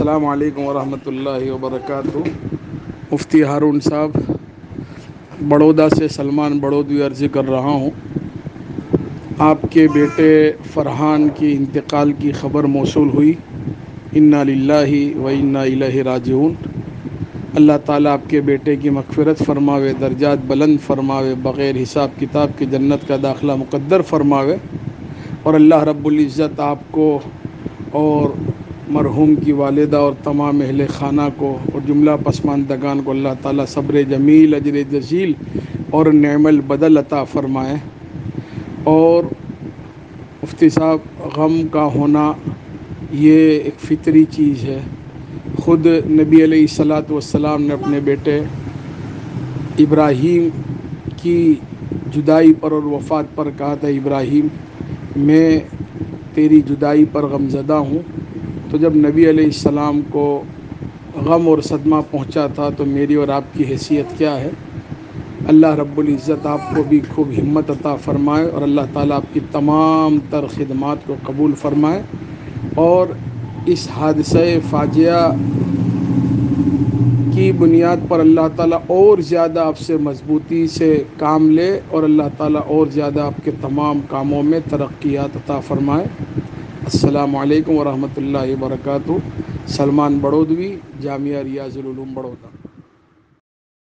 السلام علیکم ورحمۃ اللہ وبرکاتہ۔ مفتی ہارون صاحب، بڑودہ سے سلمان بڑودوی عرض کر رہا ہوں۔ آپ کے بیٹے فرحان کی انتقال کی خبر موصول ہوئی۔ انا للہ و انا الیہ راجعون۔ اللہ تعالیٰ آپ کے بیٹے کی مغفرت فرماوے، درجات بلند فرماوے، بغیر حساب کتاب کی جنت کا داخلہ مقدر فرماوے، اور اللہ رب العزت آپ کو اور مرحوم کی والدہ اور تمام اہل خانہ کو اور جملہ پسماندگان کو اللہ تعالیٰ صبر جمیل، اجر جزیل اور نعم البدل عطا فرمائے۔ اور مفتی صاحب، غم کا ہونا یہ ایک فطری چیز ہے۔ خود نبی علیہ الصلاۃ والسلام نے اپنے بیٹے ابراہیم کی جدائی پر اور وفات پر کہا تھا، ابراہیم میں تیری جدائی پر غم زدہ ہوں۔ تو جب نبی علیہ السلام کو غم اور صدمہ پہنچا تھا تو میری اور آپ کی حیثیت کیا ہے؟ اللہ رب العزت آپ کو بھی خوب ہمت عطا فرمائے، اور اللہ تعالیٰ آپ کی تمام تر خدمات کو قبول فرمائے، اور اس حادثہ فاجعہ کی بنیاد پر اللہ تعالیٰ اور زیادہ آپ سے مضبوطی سے کام لے، اور اللہ تعالیٰ اور زیادہ آپ کے تمام کاموں میں ترقیات عطا فرمائے۔ السلام علیکم ورحمۃ اللہ وبرکاتہ۔ سلمان بڑودوی، جامعہ ریاض العلوم، بڑودہ۔